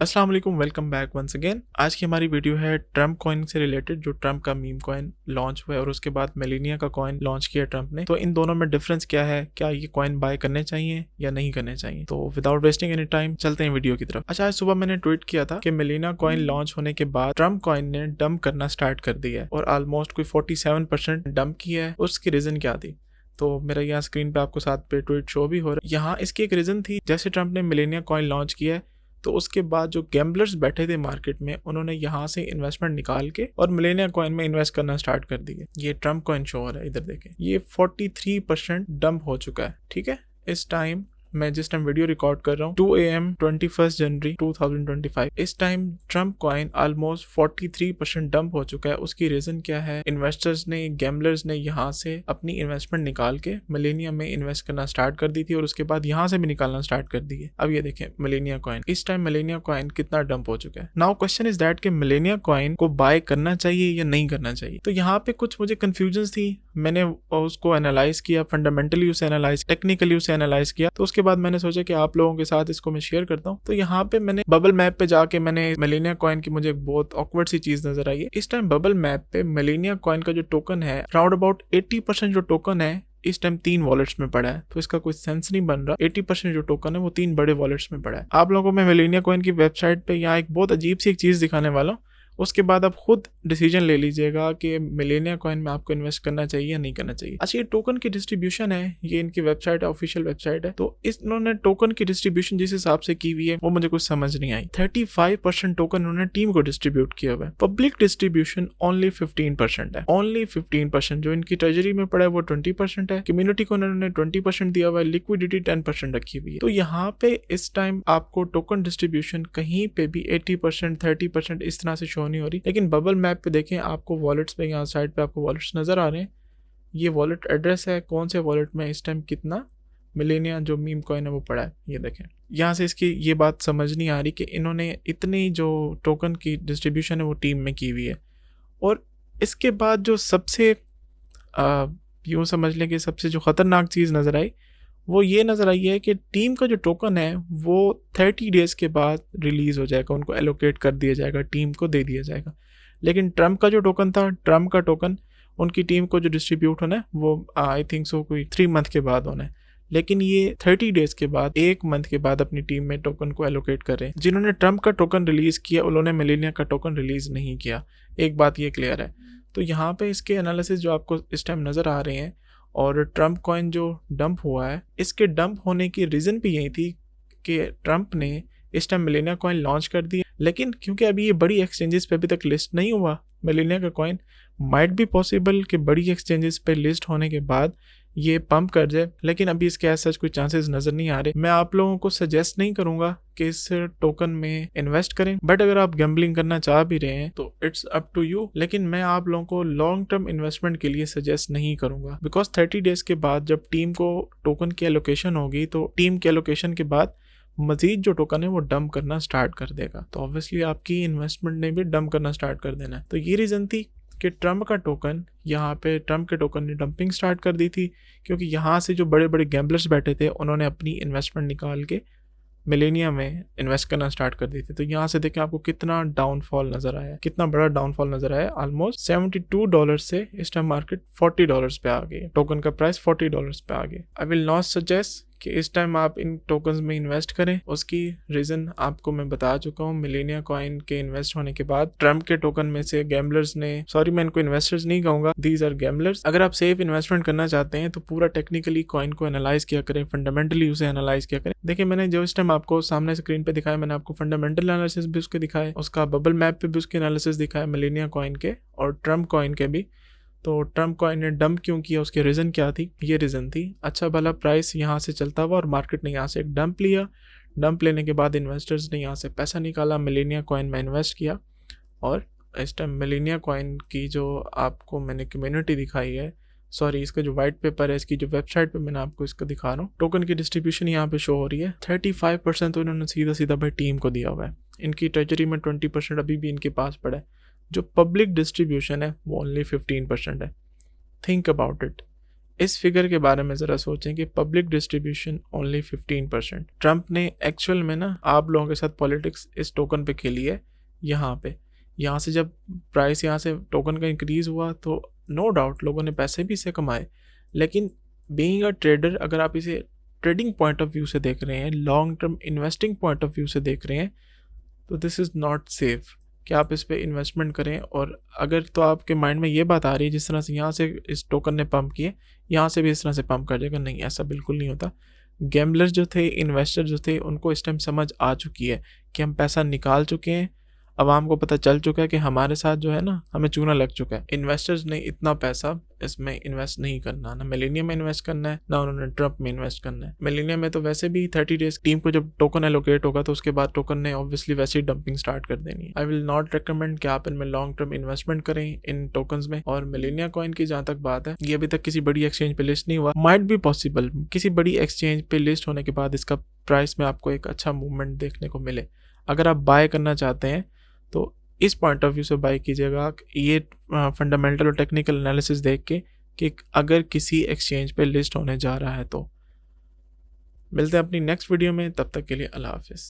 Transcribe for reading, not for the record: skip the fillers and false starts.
अस्सलाम वालेकुम, welcome back once again. आज की हमारी वीडियो है ट्रम्प कॉइन से रिलेटेड, जो ट्रम्प का मीम कॉइन लॉन्च हुआ है और उसके बाद मेलेनिया का कॉइन लॉन्च किया ट्रम्प ने। तो इन दोनों में डिफरेंस क्या है, क्या ये कॉइन बाय करने चाहिए या नहीं करने चाहिए। तो विदाउट वेस्टिंग एनी टाइम चलते हैं वीडियो की तरफ। अच्छा, आज सुबह मैंने ट्वीट किया था कि मेलेनिया कॉइन लॉन्च होने के बाद ट्रम्प कॉइन ने डंप करना स्टार्ट कर दिया है और ऑलमोस्ट कोई 47% डंप किया है। उसकी रीजन क्या थी, तो मेरा यहाँ स्क्रीन पे आपको साथ पे ट्वीट शो भी हो रहा है। यहाँ इसकी एक रीजन थी, जैसे ट्रम्प ने मिलेनिया कॉइन लॉन्च किया है तो उसके बाद जो गैम्बलर्स बैठे थे मार्केट में, उन्होंने यहाँ से इन्वेस्टमेंट निकाल के और मिलेनिया कॉइन में इन्वेस्ट करना स्टार्ट कर दिए। ये ट्रम्प कॉइन शो हो रहा है, इधर देखें, ये 43% डंप हो चुका है। ठीक है, इस टाइम मैं जिस टाइम वीडियो रिकॉर्ड कर रहा हूँ 2 AM 21 जनवरी 2025, इस time Trump coin almost 43% dump हो चुका है। उसकी रीजन क्या है, इन्वेस्टर्स ने, गैम्बलर्स ने यहाँ से अपनी इन्वेस्टमेंट निकाल के मिलेनिया में इन्वेस्ट करना स्टार्ट कर दी थी और उसके बाद यहाँ से भी निकालना स्टार्ट कर दी है। अब ये देखें मिलेनिया कॉइन, इस टाइम मिलेनिया कॉइन कितना डंप हो चुका है। नाउ क्वेश्चन इज दैट कि मिलेनिया कॉइन को बाय करना चाहिए या नहीं करना चाहिए। तो यहाँ पे कुछ मुझे कंफ्यूजन थी, मैंने उसको एनालाइज किया, फंडामेंटली उसे एनालाइज, टेक्निकली उसे एनालाइज किया। तो उसके बाद मैंने सोचा कि आप लोगों के साथ इसको मैं शेयर करता हूँ। तो यहाँ पे मैंने बबल मैप पे जाके मैंने मिलेनिया कॉइन की मुझे बहुत ऑकवर्ड सी चीज नजर आई है। इस टाइम बबल मैप पे मिलेनिया कॉइन का जो टोकन है, राउंड अबाउट 80% जो टोकन है इस टाइम 3 वॉलेट्स में पड़ा है। तो इसका कोई सेंस नहीं बन रहा। 80% जो टोकन है वो 3 बड़े वॉलेट्स में पड़ा है। आप लोगों को मैं मिलेनिया कॉइन की वेबसाइट पे यहाँ एक बहुत अजीब सी एक चीज दिखाने वाला हूँ, उसके बाद आप खुद डिसीजन ले लीजिएगा कि मिलेनिया कॉइन में आपको इन्वेस्ट करना चाहिए या नहीं करना चाहिए। अच्छा, ये टोकन की डिस्ट्रीब्यूशन है, ये इनकी वेबसाइट है, ऑफिशियल वेबसाइट है। तो इन्होंने टोकन की डिस्ट्रीब्यूशन जिस हिसाब से की हुई है वो मुझे कुछ समझ नहीं आई। 35% टोकन उन्होंने टीम को डिस्ट्रीब्यूट किया हुआ है। पब्लिक डिस्ट्रीब्यूशन ओनली 15% है, ओनली 15%। जो इनकी ट्रेजरी में पड़ा है वो 20% है। कम्युनिटी को उन्होंने 20% दिया हुआ है, लिक्विडिटी 10% रखी हुई है। तो यहाँ पे इस टाइम आपको टोकन डिस्ट्रीब्यूशन कहीं पे भी 80%, 30% इस तरह से शो नहीं हो रही। लेकिन बबल मैप पे देखें, आपको वॉलेट्स पे, यहाँ साइड पे आपको वॉलेट्स नजर आ रहे हैं। ये वॉलेट एड्रेस है, कौन से वॉलेट में इस टाइम कितना मिलेनिया जो मीम कॉइन है वो पड़ा है, ये देखें। यहाँ से इसकी ये बात समझ नहीं आ रही कि इन्होंने इतनी जो टोकन की डिस्ट्रीब्यूशन है वो टीम में की हुई है। और इसके बाद जो सबसे यूँ समझ लें कि सबसे जो खतरनाक चीज़ नज़र आई वो ये नज़र आई है कि टीम का जो टोकन है वो 30 डेज़ के बाद रिलीज़ हो जाएगा, उनको एलोकेट कर दिया जाएगा, टीम को दे दिया जाएगा। लेकिन ट्रम्प का जो टोकन था, ट्रम्प का टोकन उनकी टीम को जो डिस्ट्रीब्यूट होना है वो आई थिंक सो कोई 3 मंथ के बाद होना है। लेकिन ये 30 डेज़ के बाद, 1 मंथ के बाद अपनी टीम में टोकन को एलोकेट कर रहे हैं। जिन्होंने ट्रम्प का टोकन रिलीज़ किया उन्होंने मिलेनिया का टोकन रिलीज़ नहीं किया, एक बात ये क्लियर है। तो यहाँ पे इसके एनालिसिस जो आपको इस टाइम नज़र आ रहे हैं और ट्रम्प कॉइन जो डंप हुआ है, इसके डंप होने की रीज़न भी यही थी कि ट्रम्प ने इस टाइम मिलेनिया कॉइन लॉन्च कर दिया। लेकिन क्योंकि अभी ये बड़ी एक्सचेंजेस पे अभी तक लिस्ट नहीं हुआ मिलेनिया का कॉइन, माइट बी पॉसिबल कि बड़ी एक्सचेंजेस पे लिस्ट होने के बाद ये पंप कर जाए। लेकिन अभी इसके ऐसा कोई चांसेस नज़र नहीं आ रहे। मैं आप लोगों को सजेस्ट नहीं करूँगा कि इस टोकन में इन्वेस्ट करें, बट अगर आप गैम्बलिंग करना चाह भी रहे हैं तो इट्स अप टू यू। लेकिन मैं आप लोगों को लॉन्ग टर्म इन्वेस्टमेंट के लिए सजेस्ट नहीं करूँगा, बिकॉज 30 डेज़ के बाद जब टीम को टोकन की एलोकेशन होगी तो टीम की एलोकेशन के बाद मजीद जो टोकन है वो डंप करना स्टार्ट कर देगा। तो ऑब्वियसली आपकी इन्वेस्टमेंट ने भी डंप करना स्टार्ट कर देना है। तो ये रीज़न थी कि ट्रम्प का टोकन, यहाँ पे ट्रम्प के टोकन ने डंपिंग स्टार्ट कर दी थी, क्योंकि यहाँ से जो बड़े बड़े गैम्बलर्स बैठे थे उन्होंने अपनी इन्वेस्टमेंट निकाल के मिलेनिया में इन्वेस्ट करना स्टार्ट कर दी थी। तो यहाँ से देखें आपको कितना डाउनफॉल नजर आया, कितना बड़ा डाउनफॉल नजर आया। ऑलमोस्ट $72 से इस टाइम मार्केट $40 पे आ गई, टोकन का प्राइस $40 पे आ गया। आई विल नॉट सजेस्ट कि इस टाइम आप इन टोकन्स में इन्वेस्ट करें। उसकी रीज़न आपको मैं बता चुका हूँ। मिलेनिया कॉइन के इन्वेस्ट होने के बाद ट्रम्प के टोकन में से गैम्बलर्स ने, सॉरी मैं इनको इन्वेस्टर्स नहीं कहूँगा, दीज आर गैम्बलर्स। अगर आप सेफ इन्वेस्टमेंट करना चाहते हैं तो पूरा टेक्निकली कॉइन को एनालाइज किया करें, फंडामेंटली उसे एनालाइज किया करें। देखिए, मैंने जो इस टाइम आपको सामने स्क्रीन पे दिखाया, मैंने आपको फंडामेंटल एनालिसिस भी उसके दिखाए, उसका बबल मैप पे भी उसके एनालिसिस दिखाया मिलेनिया कॉइन के और ट्रम्प कॉइन के भी। तो ट्रम्प कॉइन ने डंप क्यों किया, उसकी रीज़न क्या थी, ये रीज़न थी। अच्छा भला प्राइस यहाँ से चलता हुआ और मार्केट ने यहाँ से एक डंप लिया। डंप लेने के बाद इन्वेस्टर्स ने यहाँ से पैसा निकाला, मिलेनिया कॉइन में इन्वेस्ट किया। और इस टाइम मिलेनिया कॉइन की जो आपको मैंने कम्युनिटी दिखाई है, सॉरी इसका जो वाइट पेपर है, इसकी जो वेबसाइट पे मैंने आपको इसका दिखा रहा हूँ, टोकन की डिस्ट्रीब्यूशन यहाँ पे शो हो रही है। 35% तो इन्होंने सीधा सीधा भाई टीम को दिया हुआ है। इनकी ट्रेजरी में 20% अभी भी इनके पास पड़ा है। जो पब्लिक डिस्ट्रीब्यूशन है वो ओनली 15% है। Think about it. इस फिगर के बारे में ज़रा सोचें कि पब्लिक डिस्ट्रीब्यूशन ओनली 15%। ट्रम्प ने एक्चुअल में ना आप लोगों के साथ पॉलिटिक्स इस टोकन पे खेली है। यहाँ से जब प्राइस यहाँ से टोकन का इंक्रीज़ हुआ तो नो डाउट लोगों ने पैसे भी इससे कमाए, लेकिन बीइंग अ ट्रेडर अगर आप इसे ट्रेडिंग पॉइंट ऑफ व्यू से देख रहे हैं, long term investing point of view से देख रहे हैं, तो दिस इज़ नॉट सेफ कि आप इस पे इन्वेस्टमेंट करें। और अगर तो आपके माइंड में ये बात आ रही है जिस तरह से यहाँ से इस टोकन ने पंप किए, यहाँ से भी इस तरह से पंप कर जाएगा, नहीं, ऐसा बिल्कुल नहीं होता। गैम्बलर्स जो थे, इन्वेस्टर जो थे, उनको इस टाइम समझ आ चुकी है कि हम पैसा निकाल चुके हैं, आवाम को पता चल चुका है कि हमारे साथ जो है ना हमें चूना लग चुका है। इन्वेस्टर्स ने इतना पैसा इसमें इन्वेस्ट नहीं करना, ना मिलेनियम में इन्वेस्ट करना है, ना उन्होंने ट्रम्प में इन्वेस्ट करना है। मिलेनियम में तो वैसे भी 30 डेज टीम को जब टोकन एलोकेट होगा तो उसके बाद टोकन ने ऑब्वियसली वैसे ही डंपिंग स्टार्ट कर देनी है। आई विल नॉट रिकमेंड कि आप इनमें लॉन्ग टर्म इन्वेस्टमेंट करें इन टोकन्स में। और मिलेनिया कॉइन की जहाँ तक बात है, ये अभी तक किसी बड़ी एक्सचेंज पे लिस्ट नहीं हुआ, माइट बी पॉसिबल किसी बड़ी एक्सचेंज पे लिस्ट होने के बाद इसका प्राइस में आपको एक अच्छा मूवमेंट देखने को मिले। अगर आप बाय करना चाहते हैं तो इस पॉइंट ऑफ व्यू से बाय कीजिएगा, ये फंडामेंटल और टेक्निकल एनालिसिस देख के कि अगर किसी एक्सचेंज पे लिस्ट होने जा रहा है तो। मिलते हैं अपनी नेक्स्ट वीडियो में, तब तक के लिए अल्लाह हाफिज़।